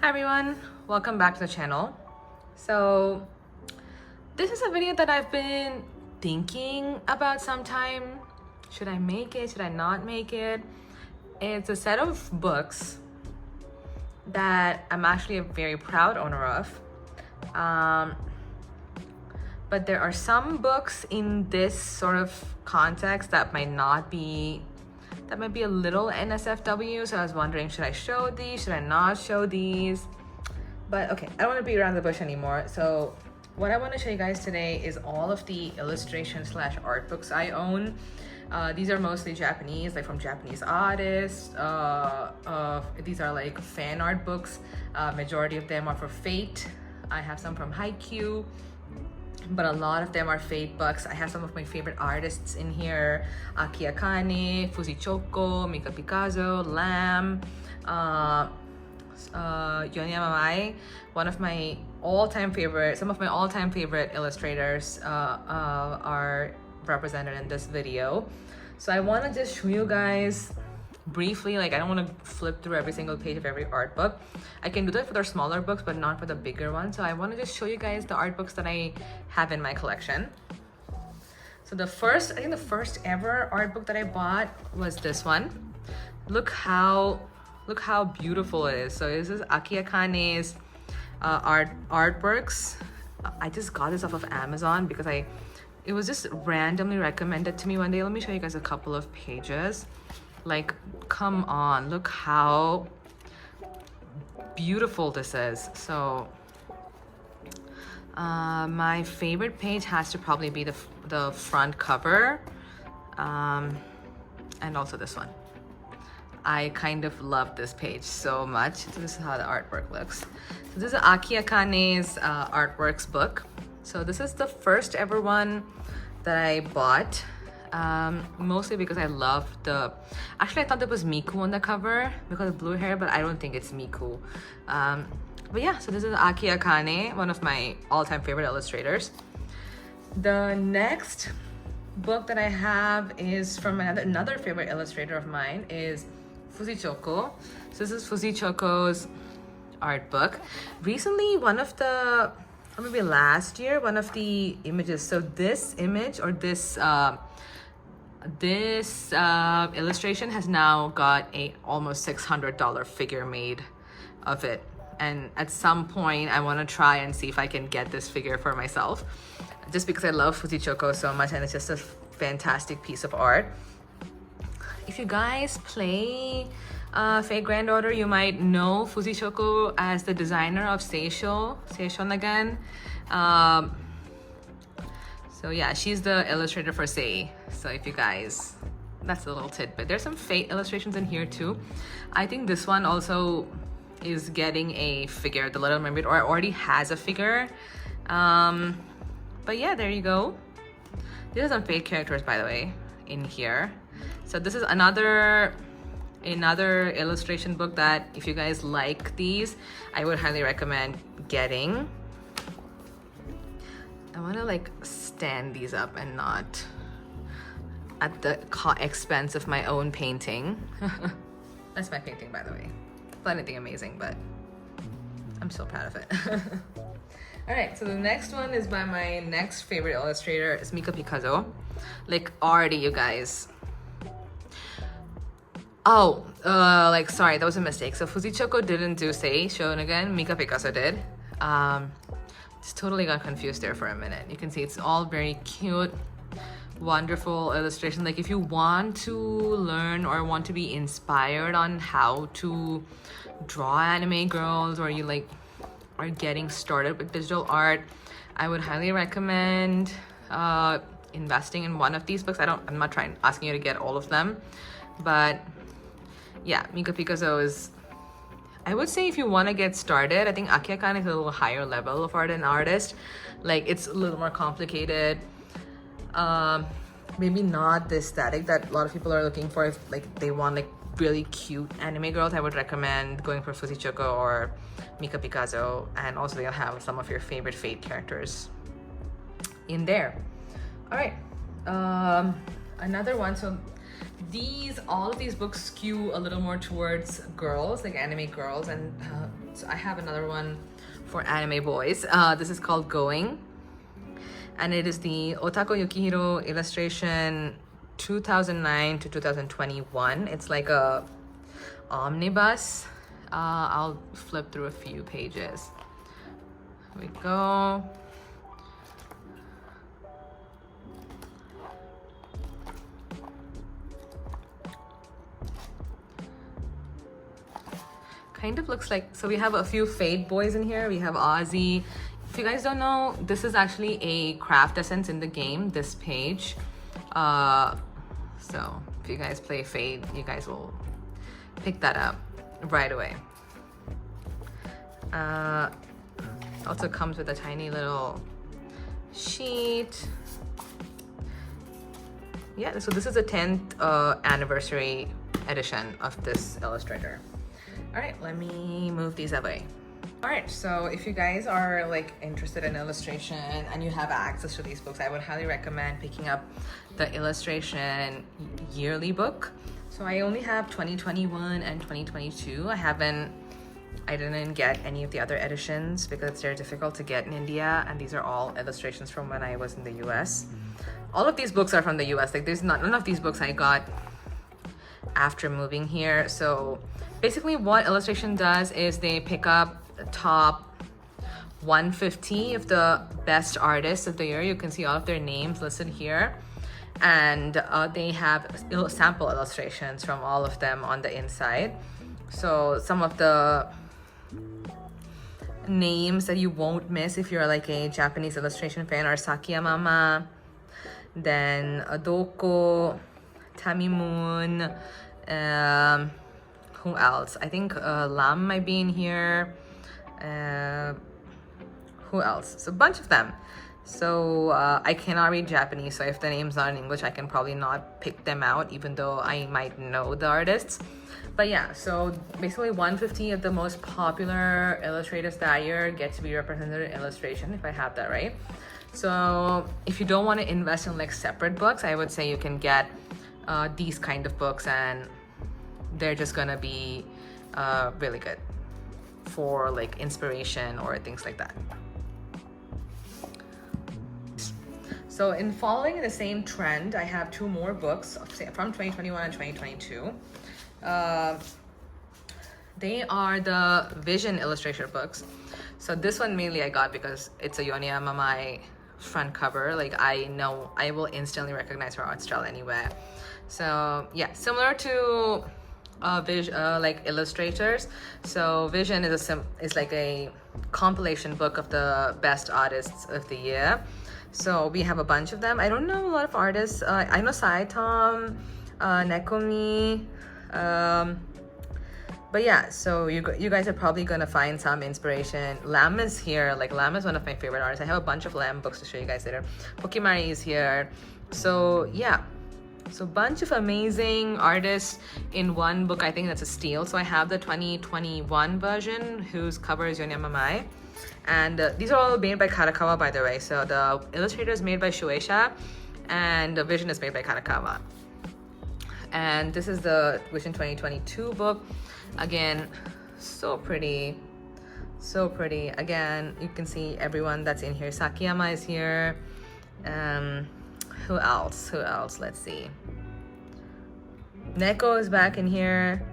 Hi everyone, welcome back to the channel. So this is a video that I've been thinking about some time. Should I make it? Should I not make it? It's a set of books that I'm actually a very proud owner of. But there are some books in this sort of context that might be a little NSFW, so I was wondering, should I show these? Should I not show these? But okay, I don't want to beat around the bush anymore. So what I want to show you guys today is all of the illustration / art books I own. These are mostly Japanese, like from Japanese artists. These are like fan art books. Majority of them are for Fate. I have some from Haikyuu, but a lot of them are Fate books. I have some of my favorite artists in here: Aki Akane, Fujichoko, Mika Picasso, Lamb, Yonyama Mai. Some of my all-time favorite illustrators are represented in this video. So I want to just show you guys briefly, like I don't want to flip through every single page of every art book. I can do that for their smaller books, but not for the bigger ones. So I want to just show you guys the art books that I have in my collection. So I think the first ever art book that I bought was this one. Look how beautiful it is. So this is Aki Akane's artworks. I just got this off of Amazon because it was just randomly recommended to me one day. Let me show you guys a couple of pages. Like, come on, look how beautiful this is. So my favorite page has to probably be the front cover, and also this one. I kind of love this page so much. So this is how the artwork looks. So this is Aki Akane's artworks book. So this is the first ever one that I bought. Mostly because I love actually I thought there was Miku on the cover because of blue hair, but I don't think it's Miku. But yeah, so this is Aki Akane, one of my all-time favorite illustrators. The next book that I have is from another favorite illustrator of mine, is Fujichoko. So this is Fujichoko's art book. Recently, or maybe last year, one of the images, so this image or this illustration has now got a almost $600 figure made of it, and at some point I want to try and see if I can get this figure for myself, just because I love Fujichoko so much and it's just a fantastic piece of art. If you guys play Fate Granddaughter, you might know Fujichoko as the designer of Seisho Nagan. So yeah, she's the illustrator for Sei. So if you guys, that's a little tidbit. There's some Fate illustrations in here too. I think this one also is getting a figure, the Little Mermaid, or already has a figure. But yeah, there you go. These are some Fate characters, by the way, in here. So this is another illustration book that, if you guys like these, I would highly recommend getting. I want to like stand these up and not at the expense of my own painting. That's my painting, by the way. Not anything amazing, but I'm still proud of it. All right, so the next one is by my next favorite illustrator. It's Mika Picasso. Like, already, you guys. Oh, sorry, that was a mistake. So Fujichoko didn't do Sei Shonagan, Mika Picasso did. Just totally got confused there for a minute. You can see it's all very cute, wonderful illustration. Like, if you want to learn or want to be inspired on how to draw anime girls, or you like are getting started with digital art, I would highly recommend investing in one of these books. I'm not asking you to get all of them, but yeah, Mika Picasso is, I would say, if you want to get started, I think Aki Akane is a little higher level of art and artist. Like, it's a little more complicated. Maybe not the aesthetic that a lot of people are looking for. If like they want like really cute anime girls, I would recommend going for Fujichoko or Mika Picasso. And also they'll have some of your favorite Fate characters in there. All right, another one. So all of these books skew a little more towards girls, like anime girls, and So I have another one for anime boys. This is called Going, and it is the Otako Yukihiro illustration 2009 to 2021. It's like a omnibus. I'll flip through a few pages. Here we go. Kind of looks like, so we have a few Fade boys in here. We have Ozzy. If you guys don't know, this is actually a craft essence in the game, this page. So if you guys play Fade, you guys will pick that up right away. Also comes with a tiny little sheet. Yeah, so this is a 10th anniversary edition of this illustrator. All right, let me move these away. All right, so if you guys are like interested in illustration and you have access to these books, I would highly recommend picking up the illustration yearly book. So I only have 2021 and 2022. I didn't get any of the other editions because they're difficult to get in India, and these are all illustrations from when I was in the US. All of these books are from the US. Like none of these books I got after moving here. So basically what illustration does is they pick up the top 150 of the best artists of the year. You can see all of their names listed here, and they have sample illustrations from all of them on the inside. So some of the names that you won't miss if you're like a Japanese illustration fan are Sakiyamama, then Adoko, Tamimun, who else? I think Lam might be in here. Who else? So a bunch of them. So I cannot read Japanese, so if the name's not in English, I can probably not pick them out, even though I might know the artists. But yeah, so basically 150 of the most popular illustrators that year get to be represented in illustration, if I have that right. So if you don't want to invest in like separate books, I would say you can get these kind of books, and they're just gonna be really good for like inspiration or things like that. So in following the same trend, I have two more books from 2021 and 2022. They are the Vision illustrator books. So this one mainly I got because it's a Yonya Mamai front cover. Like I know I will instantly recognize her art style anywhere. So yeah, similar to like illustrators. So Vision is like a compilation book of the best artists of the year. So we have a bunch of them. I don't know a lot of artists. I know Saitom, Nekomi, but yeah, so you guys are probably gonna find some inspiration. Lam is here. Like Lam is one of my favorite artists. I have a bunch of Lam books to show you guys later. Pokimari is here. So yeah, so bunch of amazing artists in one book. I think that's a steal. So I have the 2021 version, whose cover is Yonya Mamai. And these are all made by Karakawa, by the way. So the illustrator is made by Shueisha, and the Vision is made by Karakawa. And this is the Vision 2022 book. Again, so pretty, so pretty. Again, you can see everyone that's in here. Sakiyama is here. Who else? Let's see. Neko is back in here.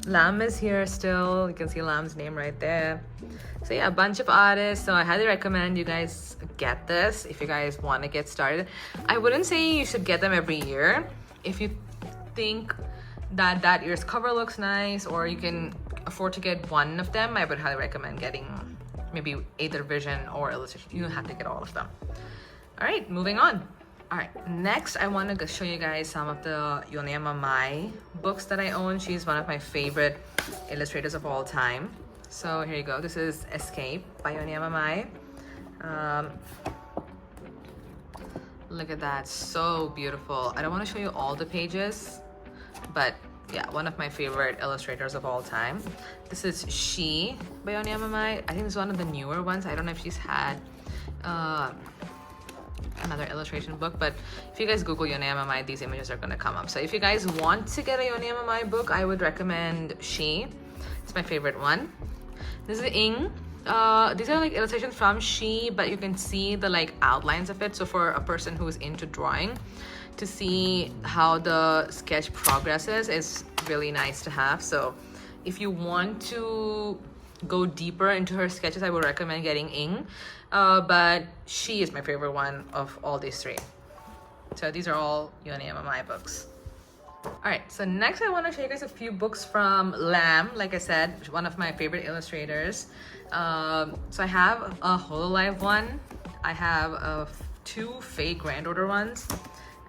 Lam is here still. You can see Lam's name right there. So yeah, a bunch of artists. So I highly recommend you guys get this if you guys want to get started. I wouldn't say you should get them every year. If you think that year's cover looks nice, or you can afford to get one of them, I would highly recommend getting maybe either Vision or illustration. You don't have to get all of them. All right, moving on. All right, next I want to show you guys some of the Yonya Mamai books that I own. She's one of my favorite illustrators of all time. So here you go. This is Escape by Yonya Mamai. Look at that, so beautiful. I don't want to show you all the pages, but yeah, one of my favorite illustrators of all time. This is She by Yonya Mamai. I think it's one of the newer ones. I don't know if she's had another illustration book, but if you guys Google Yonya Mamai, these images are going to come up. So if you guys want to get a Yonya Mamai book, I would recommend She. It's my favorite one. This is Ing. These are like illustrations from She, but you can see the like outlines of it. So for a person who is into drawing, to see how the sketch progresses is really nice to have. So if you want to go deeper into her sketches, I would recommend getting Ing. But She is my favorite one of all these three. So these are all Yone MMI books. Alright, so next I want to show you guys a few books from Lam. Like I said, one of my favorite illustrators. So I have a Hololive one. I have two fake Grand Order ones,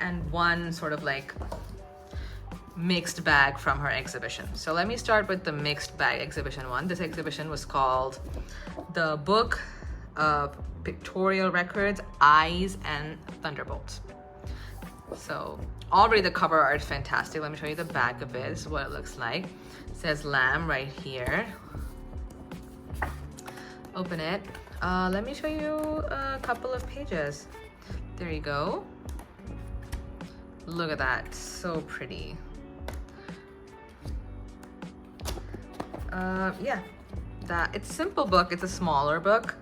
and one sort of like mixed bag from her exhibition. So let me start with the mixed bag exhibition one. This exhibition was called The Book of Pictorial Records, Eyes and Thunderbolts. So already the cover art is fantastic. Let me show you the back of it. This is what it looks like. It says Lam right here. Open it. Let me show you a couple of pages. There you go. Look at that, so pretty. Yeah, it's a simple book. It's a smaller book,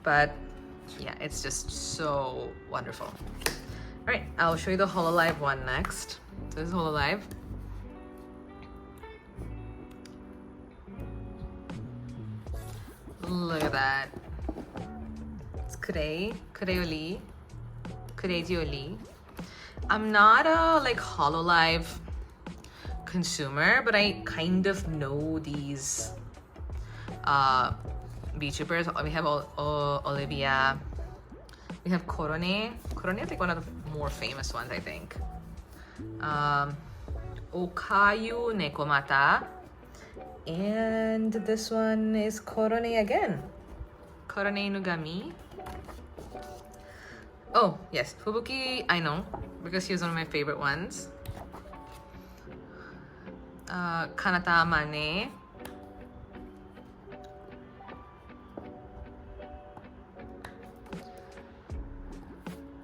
but yeah, it's just so wonderful. All right, I'll show you the Hololive one next. So this is Hololive. Look at that. It's Kureoli. I'm not a like Hololive consumer, but I kind of know these VTubers. We have Olivia. We have Korone. Korone is like one of the more famous ones, I think. Okayu Nekomata. And this one is Korone again. Korone Nugami. Oh, yes. Fubuki, I know, because she was one of my favorite ones. Kanata Mane.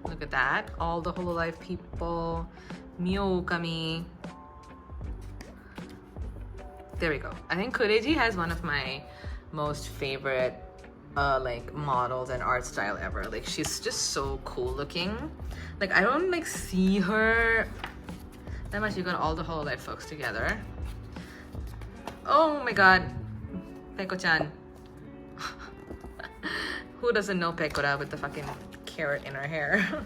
Look at that. All the Hololive people. Mio Okami. There we go. I think Kureji has one of my most favorite like models and art style ever. Like she's just so cool looking. Like I don't like see her that much. You got all the Hololive folks together. Oh my god, Peko-chan. Who doesn't know Pekora with the fucking carrot in her hair?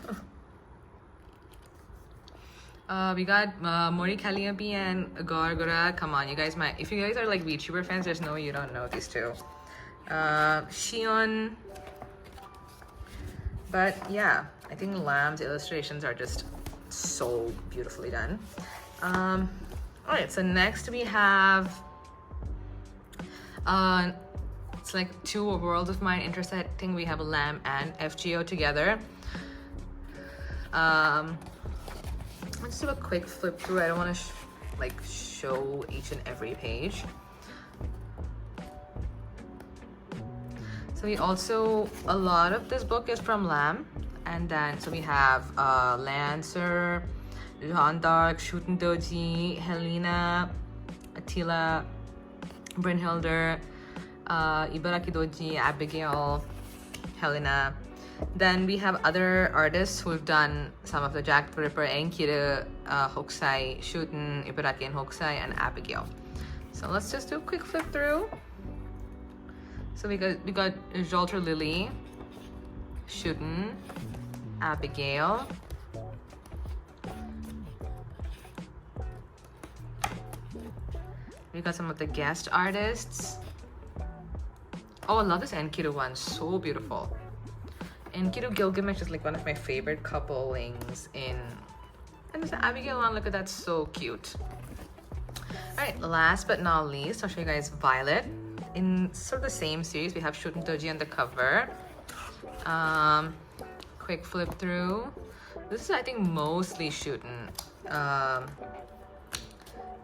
We got Mori Calliope and Gorgora. Come on, you guys might. If you guys are like VTuber fans, there's no way you don't know these two. Shion. But yeah, I think Lam's illustrations are just so beautifully done. Alright, so next we have it's like two worlds of mine intersecting. We have Lam and FGO together. Let's do a quick flip through. I don't want to like show each and every page. So we also, a lot of this book is from Lam, and then so we have Lancer, Jeanne d'Arc, Shuten Doji, Helena, Attila, Brynhilde, Ibaraki Doji, Abigail, Helena. Then we have other artists who have done some of the Jack the Ripper, Enkiru, Hokusai, Shuten, Ibaraki and Hokusai, and Abigail. So let's just do a quick flip through. So we got Jolter Lily, Shuten, Abigail, we got some of the guest artists. Oh, I love this Enkiru one, so beautiful. Enkiru Gilgamesh is like one of my favorite couplings in. And this Abigail one, look at that, so cute. Alright, last but not least, I'll show you guys Violet. In sort of the same series, we have Shuten Doji on the cover. Quick flip through. This is, I think, mostly Shuten.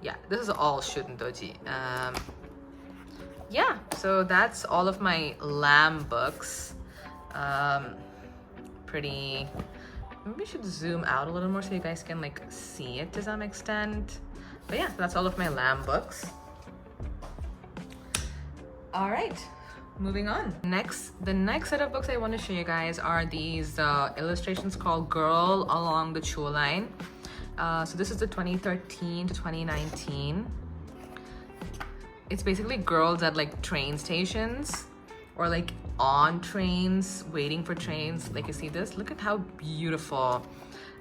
Yeah, this is all Shuten Doji. Yeah, so that's all of my Lam books. Pretty. Maybe we should zoom out a little more so you guys can like see it to some extent. But yeah, that's all of my Lam books. All right, moving on. The next set of books I want to show you guys are these illustrations called Girl Along the Chew Line. So this is the 2013 to 2019. It's basically girls at like train stations or like on trains, waiting for trains. Like you see this, look at how beautiful.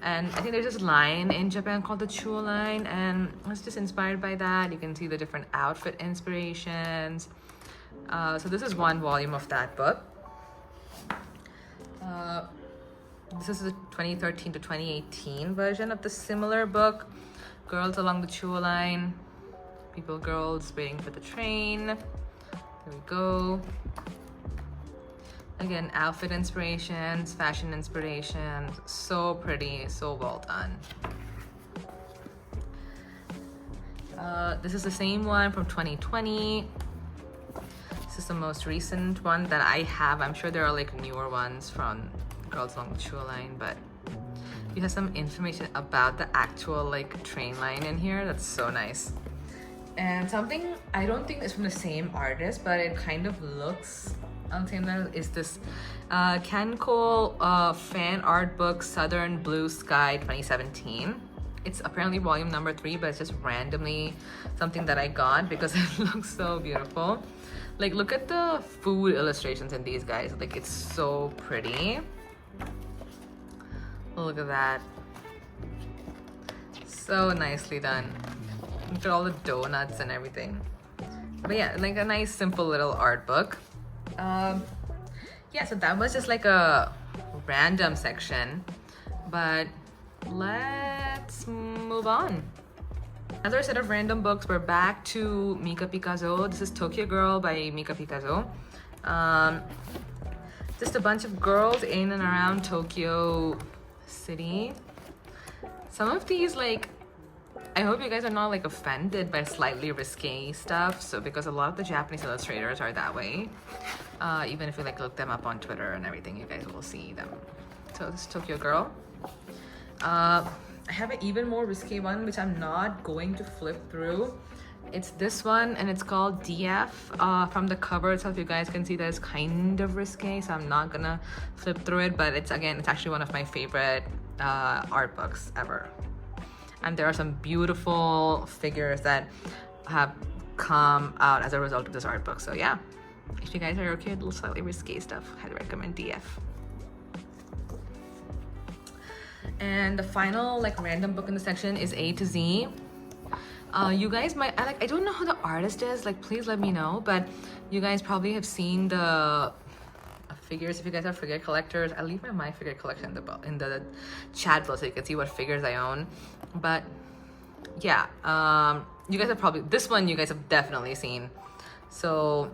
And I think there's this line in Japan called the Chew Line, and I was just inspired by that. You can see the different outfit inspirations. So this is one volume of that book. This is the 2013 to 2018 version of the similar book, Girls Along the Chew Line. Girls waiting for the train. There we go. Again, outfit inspirations, fashion inspirations. So pretty, so well done. This is the same one from 2020. This is the most recent one that I have. I'm sure there are like newer ones from Girls Along the Chew Line, but you have some information about the actual like train line in here. That's so nice. And something I don't think is from the same artist, but it kind of looks on the same level, is this Kanko fan art book Southern Blue Sky 2017. It's apparently volume number 3, but it's just randomly something that I got because it looks so beautiful. Like, look at the food illustrations in these guys. Like, it's so pretty. Look at that. So nicely done. Look at all the donuts and everything. But yeah, like a nice simple little art book. Yeah, so that was just like a random section, but let's move on. Another set of random books. We're back to Mika Picazo. This is Tokyo Girl by Mika Picazo. Just a bunch of girls in and around Tokyo City. Some of these, like, I hope you guys are not like offended by slightly risque stuff. So because a lot of the Japanese illustrators are that way. Even if you like look them up on Twitter and everything, you guys will see them. So this is Tokyo Girl. I have an even more risque one, which I'm not going to flip through. It's this one, and it's called DF. From the cover itself, you guys can see that it's kind of risque, so I'm not gonna flip through it. But it's actually one of my favorite art books ever. And there are some beautiful figures that have come out as a result of this art book. So yeah, if you guys are okay with a little slightly risque stuff, I'd recommend DF. And the final like random book in the section is A to Z. You guys might, I don't know who the artist is, like please let me know, but you guys probably have seen the figures. If you guys are figure collectors, I'll leave my figure collection in the chat below so you can see what figures I own. But yeah, you guys have probably, this one you guys have definitely seen. So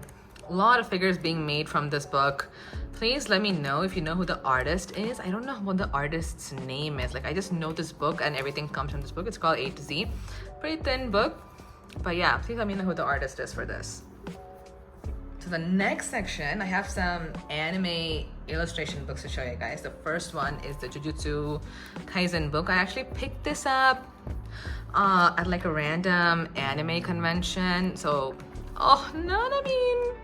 a lot of figures being made from this book. Please let me know if you know who the artist is. I don't know what the artist's name is. Like, I just know this book and everything comes from this book. It's called A to Z. Pretty thin book, but yeah, please let me know who the artist is for this. So the next section, I have some anime illustration books to show you guys. The first one is the Jujutsu Kaisen book. I actually picked this up at like a random anime convention. So, oh, Nanamine.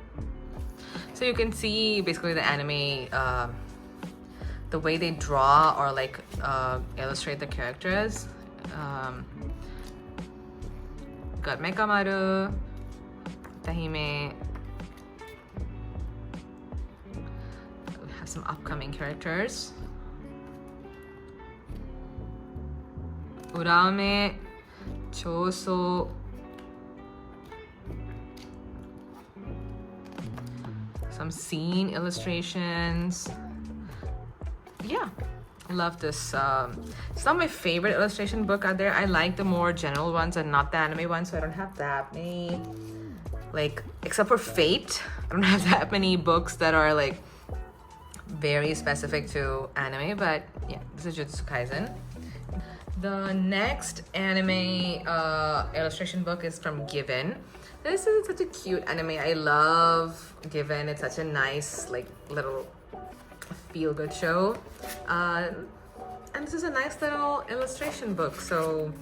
So you can see basically the anime, the way they draw or like illustrate the characters. Got Mekamaru, Tahime. We have some upcoming characters. Urame, Choso. Some scene illustrations. Yeah, love this. It's not my favorite illustration book out there. I like the more general ones and not the anime ones, so I don't have that many, like, except for Fate, I don't have that many books that are like very specific to anime. But yeah, this is Jujutsu Kaisen. The next anime illustration book is from Given. This is such a cute anime. I love Given. It's such a nice, like, little feel-good show. And this is a nice little illustration book. So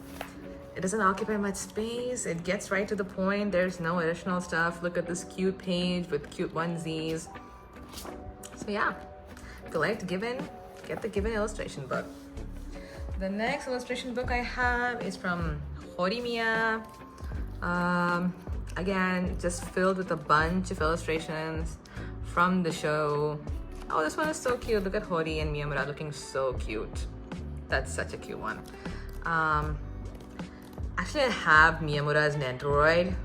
It doesn't occupy much space. It gets right to the point. There's no additional stuff. Look at this cute page with cute onesies. So yeah, if you liked Given, get the Given illustration book. The next illustration book I have is from Horimiya. Again, just filled with a bunch of illustrations from the show. Oh, this one is so cute. Look at Hori and Miyamura looking so cute. That's such a cute one. Actually, I have Miyamura as Nendoroid,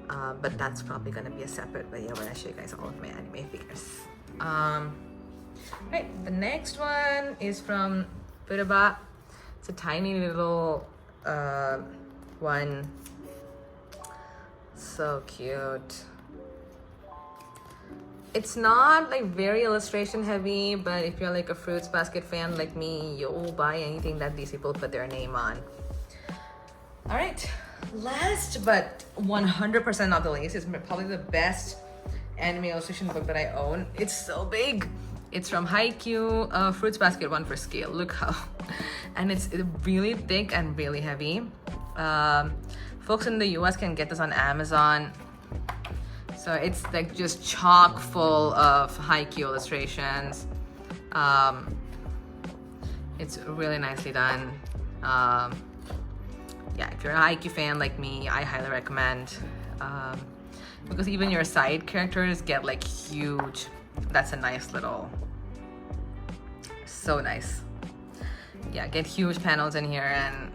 but that's probably gonna be a separate video when I show you guys all of my anime figures. Right, the next one is from Furaba. It's a tiny little one. So cute. It's not like very illustration heavy, but if you're like a Fruits Basket fan like me, you'll buy anything that these people put their name on. All right, last but 100% not the least is probably the best anime illustration book that I own. It's so big. It's from Haikyuu, Fruits Basket 1 for scale. Look how, and it's really thick and really heavy. Folks in the US can get this on Amazon. So it's like just chock full of Haikyuu illustrations. It's really nicely done. Yeah, if you're a Haikyuu fan like me, I highly recommend. Because even your side characters get like huge. That's a nice little, so nice. Yeah, get huge panels in here and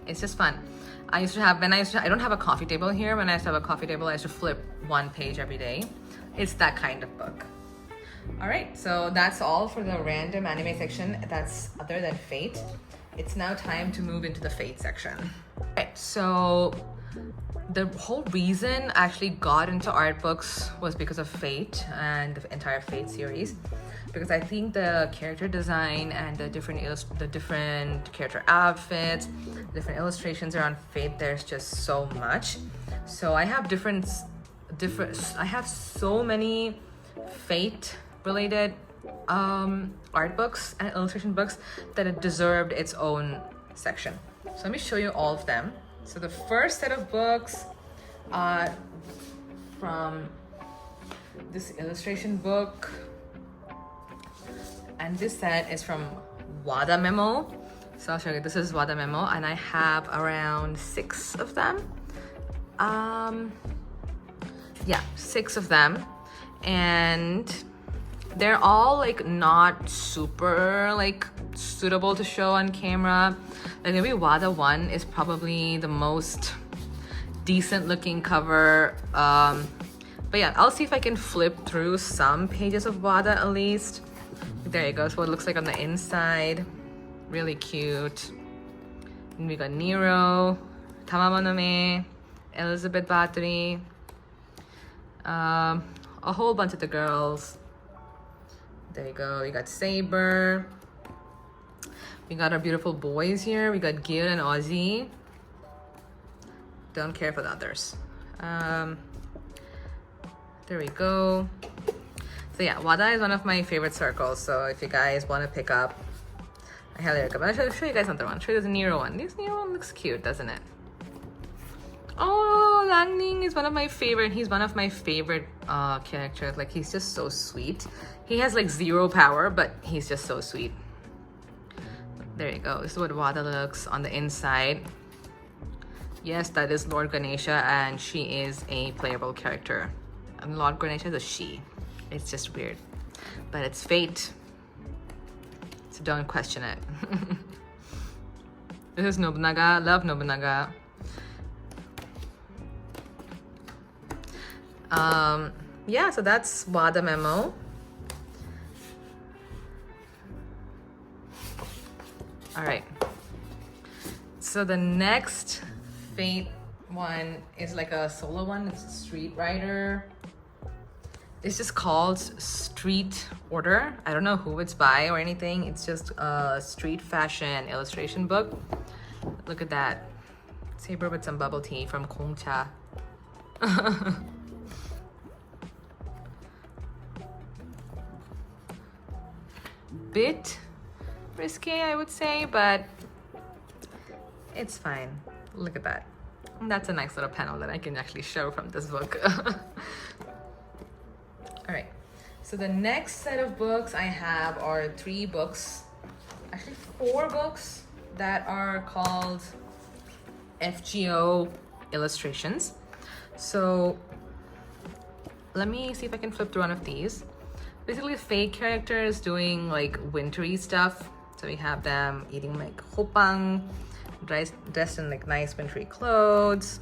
it's just fun. I don't have a coffee table here. When I used to have a coffee table, I used to flip one page every day. It's that kind of book. All right, so that's all for the random anime section that's other than Fate. It's now time to move into the Fate section. All right, so the whole reason I actually got into art books was because of Fate and the entire Fate series. Because I think the character design and the different character outfits, different illustrations around Fate, there's just so much. So I have I have so many Fate related art books and illustration books that it deserved its own section. So let me show you all of them. So the first set of books from this illustration book, and this set is from Wada Memo. So I'll show you, this is Wada Memo, and I have around 6 of them. Yeah, 6 of them. And they're all like not super like suitable to show on camera. Like maybe Wada 1 is probably the most decent looking cover. But yeah, I'll see if I can flip through some pages of Wada at least. There you go, so what it looks like on the inside. Really cute. And we got Nero, Tamamonome, Elizabeth Bathory, a whole bunch of the girls. There you go, we got Saber. We got our beautiful boys here. We got Gil and Ozzy. Don't care for the others. There we go. So yeah, Wada is one of my favorite circles. So if you guys want to pick up, I highly recommend. I'll show you guys another one. I'll show you the Nero one. This Nero one looks cute, doesn't it? Oh, Langning is one of my favorite. He's one of my favorite characters. Like, he's just so sweet. He has like 0 power, but he's just so sweet. There you go. This is what Wada looks on the inside. Yes, that is Lord Ganesha, and she is a playable character. And Lord Ganesha is a she. It's just weird, but it's Fate, so don't question it. This is Nobunaga. Love Nobunaga. Yeah, so that's Wada Memo. All right, so the next Fate one is like a solo one. It's a Street Rider. It's just called Street Order. I don't know who it's by or anything. It's just a street fashion illustration book. Look at that. Saber with some bubble tea from Gongcha. Bit risque, I would say, but It's fine. Look at that. And that's a nice little panel that I can actually show from this book. All right, so the next set of books I have are 3 books, actually 4 books that are called FGO illustrations. So let me see if I can flip through one of these. Basically fake characters doing like wintry stuff. So we have them eating like hopang, dressed in like nice wintry clothes,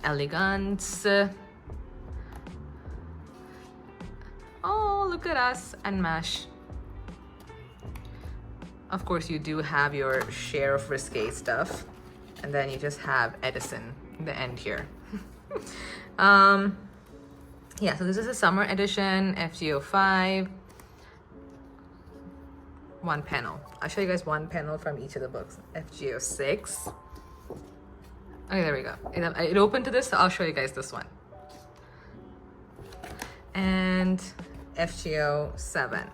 elegance. Oh, look at us and Mash. Of course, you do have your share of risque stuff, and then you just have Edison in the end here. Yeah, so this is a summer edition, FGO 5. 1 panel. I'll show you guys 1 panel from each of the books. FGO 6. Okay, there we go. It opened to this, so I'll show you guys this one. And FGO 7.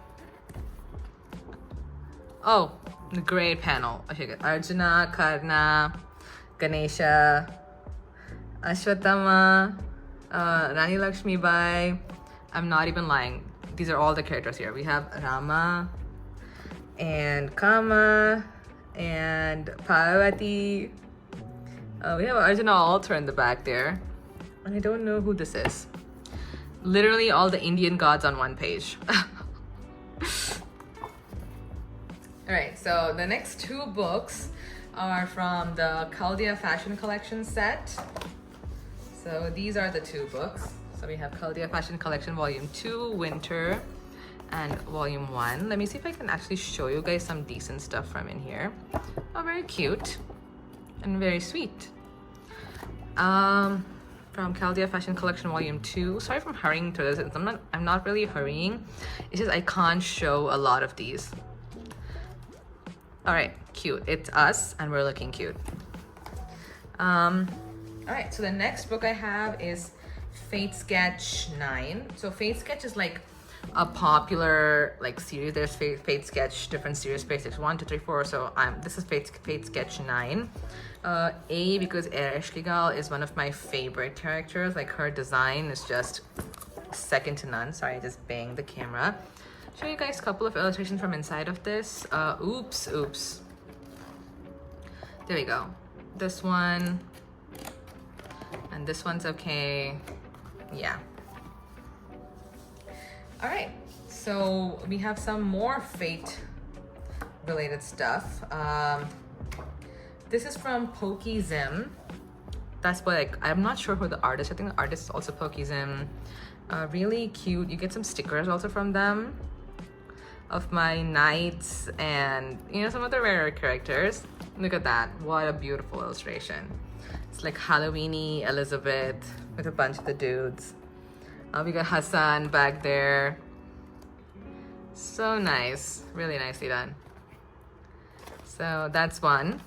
Oh, great panel. Okay, good. Arjuna, Karna, Ganesha, Ashwatthama, Rani Lakshmi Bai. I'm not even lying. These are all the characters here. We have Rama and Kama and Parvati. We have Arjuna altar in the back there. And I don't know who this is. Literally all the Indian gods on 1 page. All right, so the next 2 books are from the Chaldea Fashion Collection set. So these are the 2 books. So we have Chaldea Fashion Collection Volume 2, Winter, and Volume 1. Let me see if I can actually show you guys some decent stuff from in here. Oh, very cute and very sweet. From Chaldea Fashion Collection Volume 2. Sorry if I'm hurrying through this. I'm not really hurrying. It's just I can't show a lot of these. All right, cute. It's us and we're looking cute. All right, so the next book I have is Fate Sketch 9. So Fate Sketch is like a popular like series. There's Fate Sketch, different series, Fate Sketch 1, 2, 3, 4. So this is Fate Sketch 9. Because Ereshkigal is one of my favorite characters. Like her design is just second to none. Sorry, I just banged the camera. Show you guys a couple of illustrations from inside of this. Oops. There we go. This one. And this one's okay. Yeah. All right. So we have some more Fate related stuff. This is from Pokizim. That's what, like, I'm not sure who the artist. I think the artist is also Pokizim. Really cute. You get some stickers also from them of my knights and, you know, some other rarer characters. Look at that. What a beautiful illustration. It's like Halloween-y Elizabeth with a bunch of the dudes. We got Hassan back there. So nice. Really nicely done. So that's one.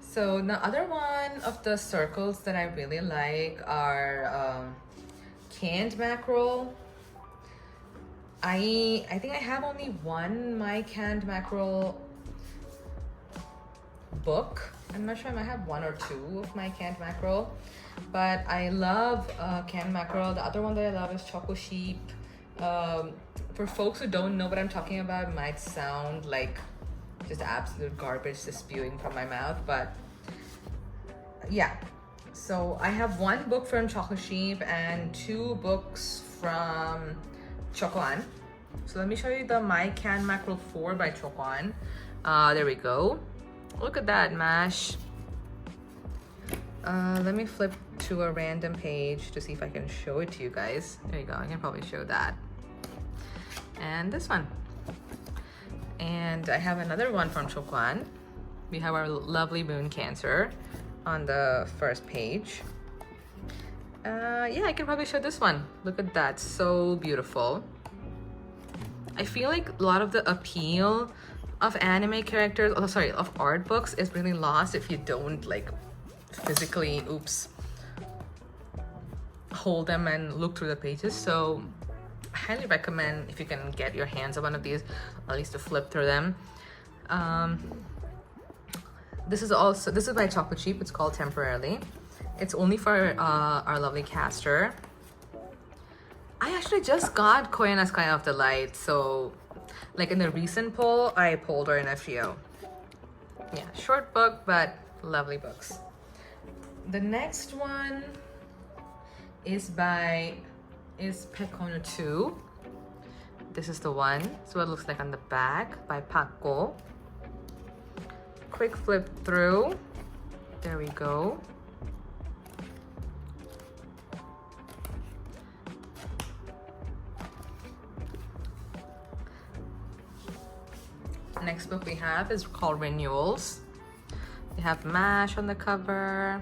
So the other one of the circles that I really like are canned mackerel. I think I have only one My Canned Mackerel book. I'm not sure, I might have 1 or 2 of My Canned Mackerel, but I love canned mackerel. The other one that I love is Choco Sheep. For folks who don't know what I'm talking about, it might sound like just absolute garbage just spewing from my mouth, but yeah. So I have 1 book from Choco Sheep and 2 books from Chocoan. So let me show you the My Canned Mackerel 4 by Chocoan. There we go. Look at that, Mash. Let me flip to a random page to see if I can show it to you guys. There you go. I can probably show that. And this one. And I have another one from Chocoan. We have our lovely moon Cancer on the first page. Yeah, I can probably show this one. Look at that, so beautiful. I feel like a lot of the appeal of anime characters, of art books is really lost if you don't like physically, hold them and look through the pages. So I highly recommend if you can get your hands on one of these, at least to flip through them. This is by Chocolate Cheap. It's called Temporarily. It's only for our lovely caster. I actually just got Koya na Sky of the Light, so like in the recent poll, I polled her in FGO. Yeah, short book, but lovely books. The next one is Pekono 2. This is the one. So it looks like on the back by Pakko. Quick flip through. There we go. Next book we have is called Renewals. We have MASH on the cover.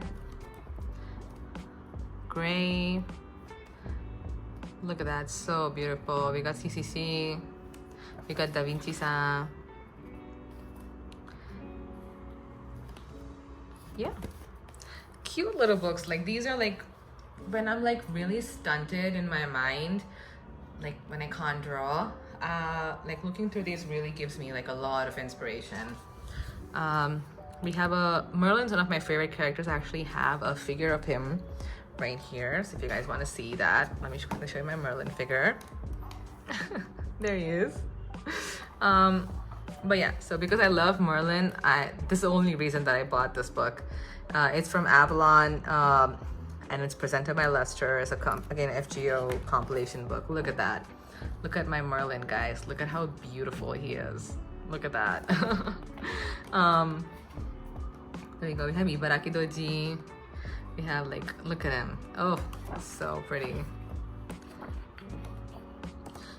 Gray. Look at that, so beautiful. We got CCC. We got Da Vinci-san. Yeah. Cute little books. Like these are like when I'm like really stunted in my mind, like when I can't draw. Like looking through these really gives me like a lot of inspiration. We have Merlin's one of my favorite characters. I actually have a figure of him right here. So if you guys want to see that, let me show you my Merlin figure. There he is. But yeah, so because I love Merlin, this is the only reason that I bought this book. It's from Avalon, and it's presented by Lester as again FGO compilation book. Look at that. Look at my Merlin, guys. Look at how beautiful he is. Look at that. There you go. We have Ibaraki Doji. We have like, look at him. Oh, so pretty.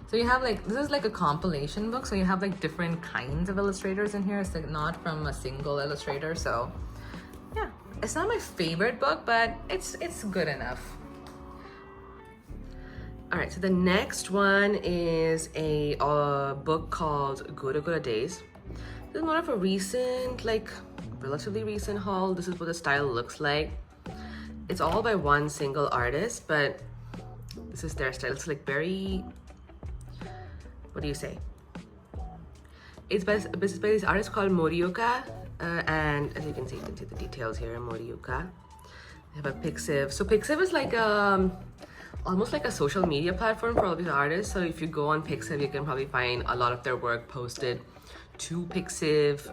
So you have like, this is like a compilation book. So you have like different kinds of illustrators in here. It's like not from a single illustrator. So yeah, it's not my favorite book, but it's good enough. All right, so the next one is a book called Gura Gura Days. This is one of a recent, like relatively recent haul. This is what the style looks like. It's all by one single artist, but this is their style. It's like very, what do you say? It's by this artist called Morioka, and as you can see the details here. Morioka. They have a Pixiv. So Pixiv is like almost like a social media platform for all these artists. So if you go on Pixiv, you can probably find a lot of their work posted to Pixiv.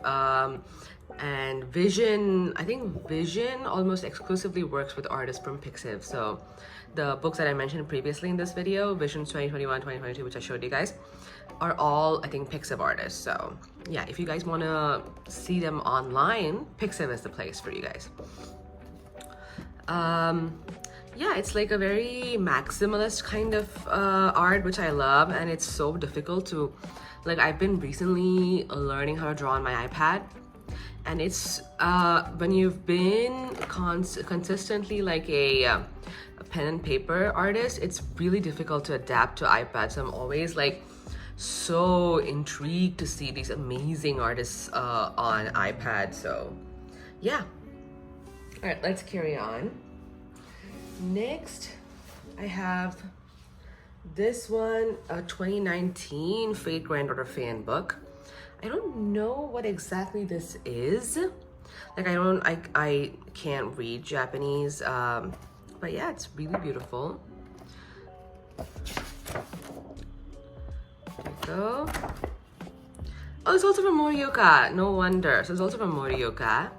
And Vision, I think Vision almost exclusively works with artists from Pixiv. So the books that I mentioned previously in this video, Visions 2021, 2022, which I showed you guys, are all, I think, Pixiv artists. So yeah, if you guys want to see them online, Pixiv is the place for you guys. Yeah, it's like a very maximalist kind of art, which I love, and it's so difficult to, like, I've been recently learning how to draw on my iPad, and it's when you've been consistently like a pen and paper artist, it's really difficult to adapt to iPad. So I'm always like so intrigued to see these amazing artists on iPad. So yeah. All right, let's carry on. Next, I have this one, a 2019 Fate Granddaughter fan book. I don't know what exactly this is. Like I can't read Japanese, but yeah, it's really beautiful. There we go. Oh, it's also from Morioka. No wonder. So it's also from Morioka.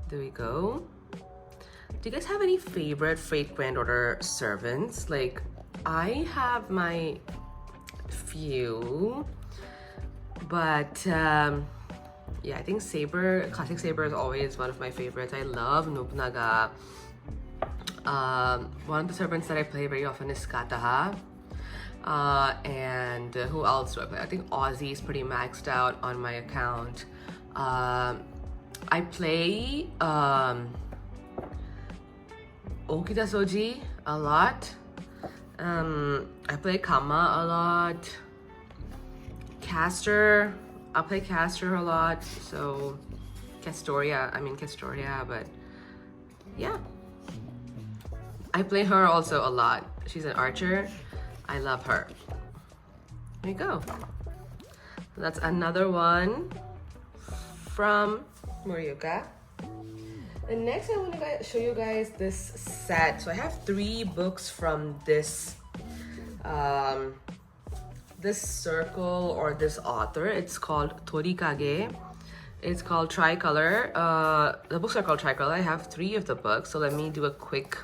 There we go. Do you guys have any favorite Fate Granddaughter servants? Like, I have my few, but yeah, I think Saber, Classic Saber is always one of my favorites. I love Nobunaga. One of the servants that I play very often is Kataha. And who else do I play? I think Ozzy is pretty maxed out on my account. I play Okita Soji a lot. I play Kama a lot. Caster, I play Caster a lot. So Castoria, but yeah. I play her also a lot. She's an archer. I love her. There you go. That's another one from Morioka. And next I want to show you guys this set. So I have 3 books from this this circle or this author. It's called Torikage. It's called Tricolor. The books are called Tricolor. I have 3 of the books, so let me do a quick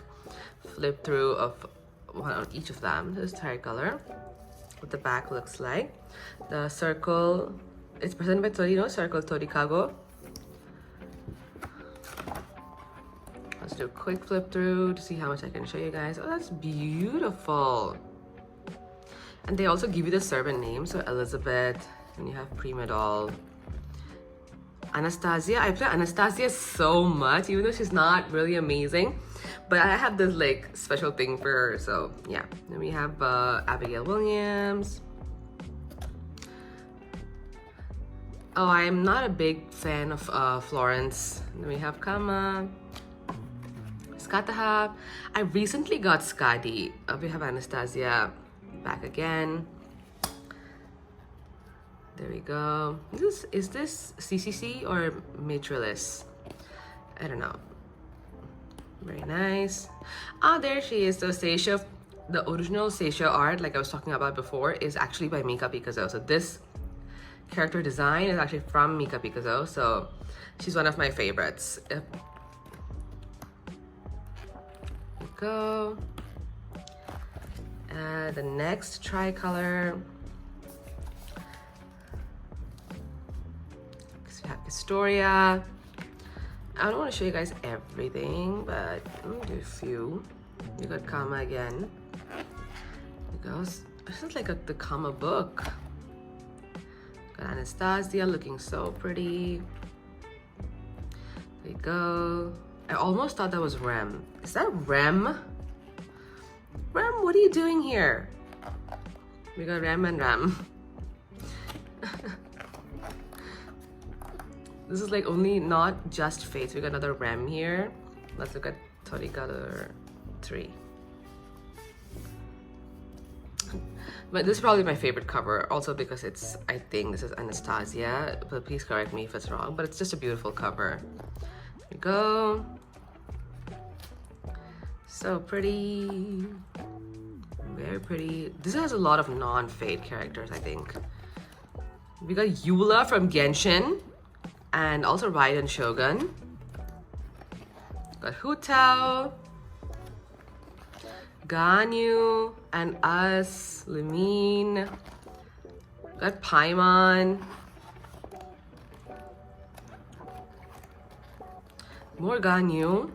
flip through of one of each of them. This is Tricolor, what the back looks like. The circle, it's presented by Torino, Circle Torikago. Let's do a quick flip through to see how much I can show you guys. Oh, that's beautiful. And they also give you the servant names. So Elizabeth, and you have Prima Doll. Anastasia, I play Anastasia so much, even though she's not really amazing. But I have this like special thing for her, so yeah. Then we have Abigail Williams. Oh, I'm not a big fan of Florence. Then we have Kama. Skataha. I recently got Skadi. We have Anastasia back again. There we go. Is this CCC or Matrilis? I don't know. Very nice. Ah, there she is. So Seisha, the original Seisha art, like I was talking about before, is actually by Mika Picasso. So this character design is actually from Mika Picasso. So she's one of my favorites. There we go. The next tricolor. We have Historia. I don't want to show you guys everything, but I'm gonna do a few. You got Kama again. There goes. This is like the Kama book. Got Anastasia looking so pretty. There you go. I almost thought that was Rem. Is that Rem? Rem, what are you doing here? We got Rem and Rem. This is like only not just Fates. We got another Rem here. Let's look at Torikage 3. But this is probably my favorite cover, also because it's, I think this is Anastasia, but please correct me if it's wrong, but it's just a beautiful cover. There we go. So pretty. Very pretty. This has a lot of non-Fate characters, I think. We got Eula from Genshin. And also Raiden Shogun. Got Hutao, Ganyu, and us, Limine. Got Paimon. More Ganyu.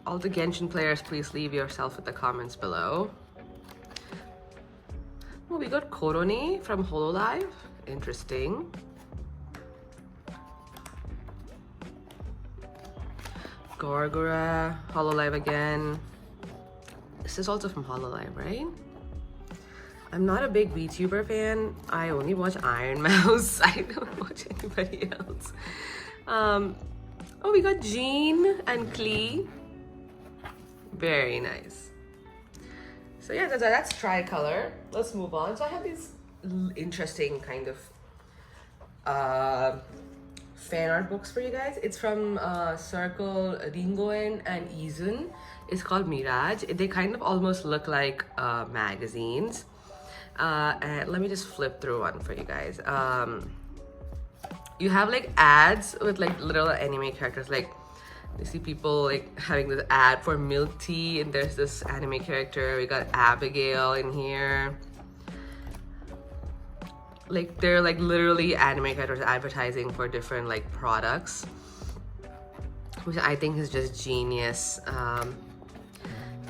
All the Genshin players, please leave yourself in the comments below. Oh, we got Korone from Hololive. Interesting. Gorgora, Hololive again. This is also from Hololive, right? I'm not a big VTuber fan. I only watch Iron Mouse. I don't watch anybody else. Oh, we got Jean and Klee. Very nice. So yeah, that's tricolor. Let's move on. So I have these interesting kind of fan art books for you guys. It's from Circle Ringoen and Izun. It's called Mirage. They kind of almost look like magazines. And let me just flip through one for you guys. You have like ads with like little anime characters, like you see people like having this ad for milk tea, and there's this anime character. We got Abigail in here. Like they're like literally anime characters advertising for different like products, which I think is just genius.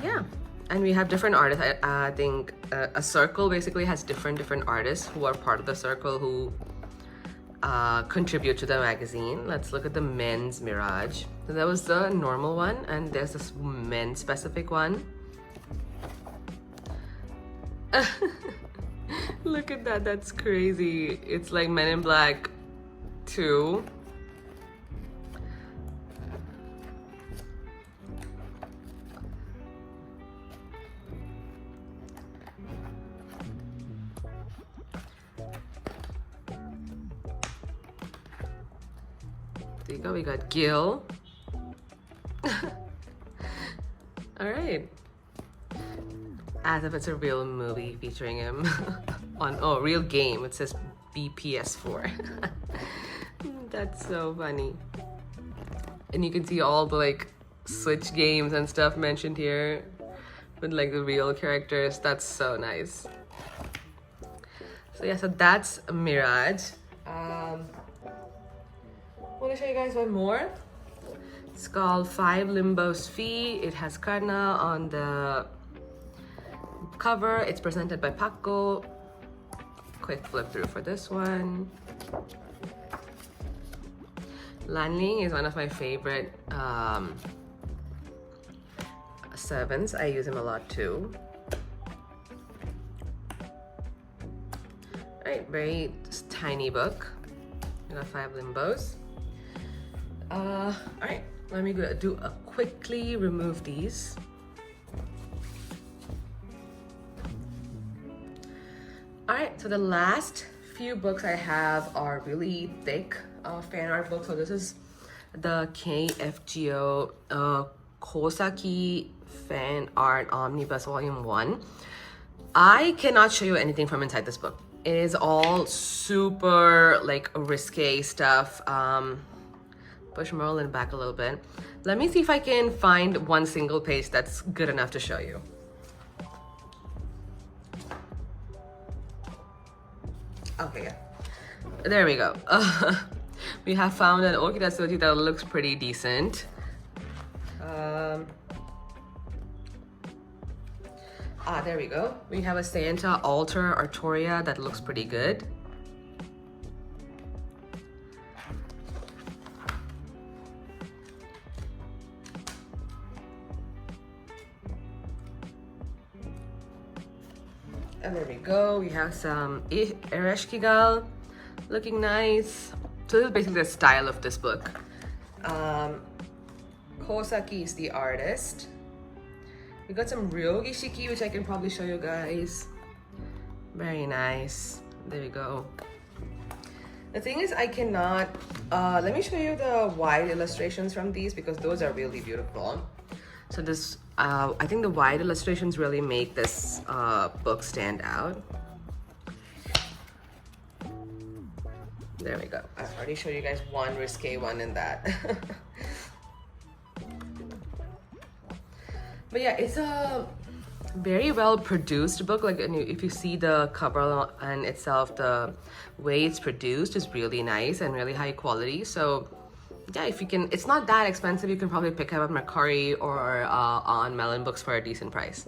Yeah, and we have different artists. I think a circle basically has different artists who are part of the circle who contribute to the magazine. Let's look at the men's Mirage. So that was the normal one, and there's this men's specific one. Look at that, that's crazy. It's like Men in Black 2. there you go. We got Gil. All right. As if it's a real movie featuring him on, oh, real game. It says BPS4. That's so funny. And you can see all the like Switch games and stuff mentioned here with like the real characters. That's so nice. So yeah, so that's Mirage. I want to show you guys one more. It's called 5 Limbo's Fee. It has Karna on the cover. It's presented by Paco. Quick flip through for this one. Lanling is one of my favorite servants. I use him a lot too. Alright, very tiny book. We got 5 Limbos. Alright, let me do a quickly remove these. Alright, so the last few books I have are really thick fan art books. So this is the KFGO Kosaki Fan Art Omnibus Volume 1. I cannot show you anything from inside this book. It is all super like risque stuff. Push Merlin back a little bit. Let me see if I can find one single page that's good enough to show you. Okay, yeah. There we go. We have found an Okidatsuji that looks pretty decent. There we go. We have a Santa Altar Artoria that looks pretty good. And there we go. We have some Ereshkigal looking nice. So this is basically the style of this book. Kosaki is the artist. We got some Ryogi Shiki, which I can probably show you guys. Very nice. There we go. The thing is, I cannot... let me show you the wide illustrations from these because those are really beautiful. So this, I think the wide illustrations really make this book stand out. There we go. I've already showed you guys one risque one in that. But yeah, it's a very well produced book. Like if you see the cover and itself, the way it's produced is really nice and really high quality. So yeah, if you can, it's not that expensive. You can probably pick it up at Mercari or on Melonbooks for a decent price.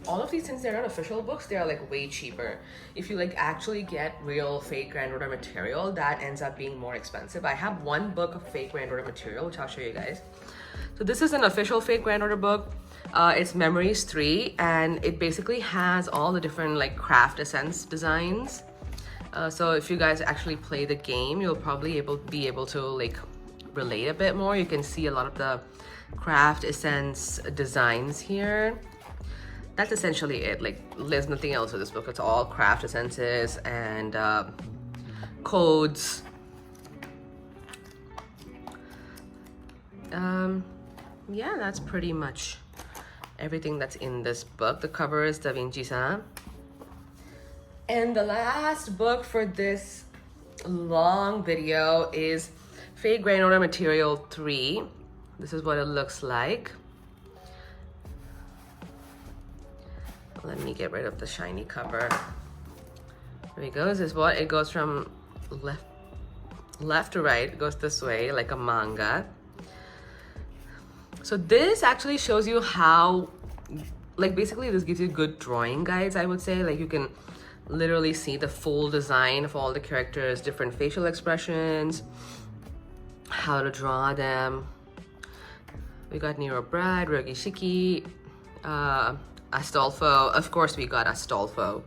All of these, since they're not official books, they are like way cheaper. If you like actually get real fake Grand Order material, that ends up being more expensive. I have one book of fake Grand Order material, which I'll show you guys. So this is an official fake Grand Order book. It's Memories 3, and it basically has all the different like craft essence designs. So if you guys actually play the game, you'll probably be able to like relate a bit more. You can see a lot of the craft essence designs here. That's essentially it. Like there's nothing else with this book. It's all craft essences and codes. Yeah, that's pretty much everything that's in this book. The cover is Da Vinci-san. And the last book for this long video is Fake Grand Order Material 3. This is what it looks like. Let me get rid of the shiny cover. There we go. This is what it goes from left to right. It goes this way like a manga. So this actually shows you how, like basically this gives you good drawing guides, I would say. Like you can literally see the full design of all the characters, different facial expressions, how to draw them. We got Nero Bride, Ryogi Shiki, Astolfo. Of course we got Astolfo. So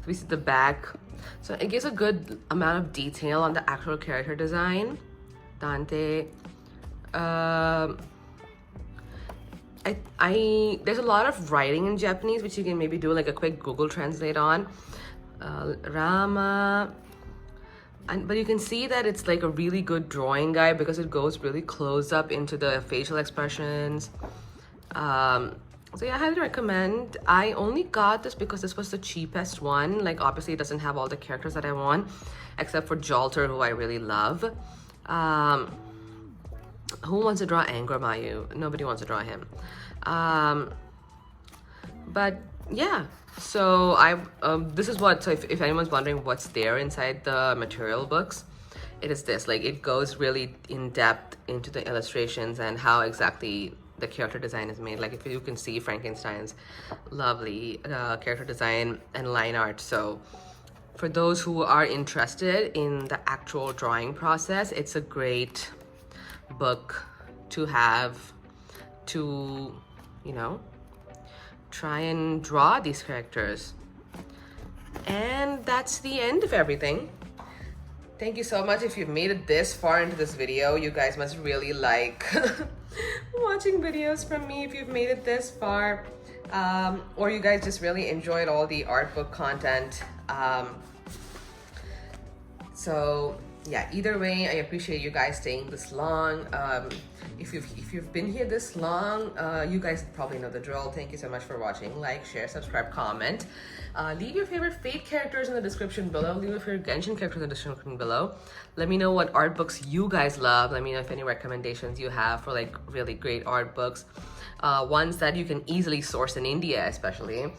we see the back. So it gives a good amount of detail on the actual character design. Dante. There's a lot of writing in Japanese, which you can maybe do like a quick Google Translate on. Rama. but you can see that it's like a really good drawing guide because it goes really close up into the facial expressions. So yeah, I highly recommend. I only got this because this was the cheapest one. Like obviously it doesn't have all the characters that I want, except for Jolter, who I really love. Who wants to draw Anger Mayu? Nobody wants to draw him. But yeah, so this is what, so if anyone's wondering what's there inside the material books, it is this. Like it goes really in depth into the illustrations and how exactly the character design is made. Like if you can see Frankenstein's lovely character design and line art. So for those who are interested in the actual drawing process, it's a great book to have to, you know, try and draw these characters. And that's the end of everything. Thank you so much. If you've made it this far into this video, you guys must really like watching videos from me if you've made it this far. Or you guys just really enjoyed all the art book content. So yeah, either way, I appreciate you guys staying this long. If you've been here this long, you guys probably know the drill. Thank you so much for watching. Like, share, subscribe, comment. Leave your favorite Fate characters in the description below. Leave your favorite Genshin characters in the description below. Let me know what art books you guys love. Let me know if any recommendations you have for like really great art books. Ones that you can easily source in India, especially.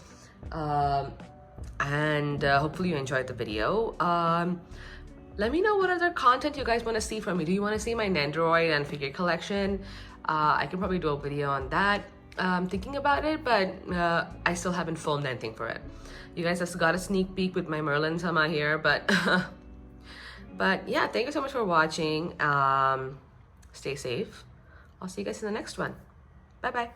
And hopefully you enjoyed the video. Let me know what other content you guys want to see from me. Do you want to see my Nendoroid and figure collection? I can probably do a video on that. I'm thinking about it, but I still haven't filmed anything for it. You guys just got a sneak peek with my Merlin Sama here, but but yeah, thank you so much for watching. Stay safe. I'll see you guys in the next one. Bye bye.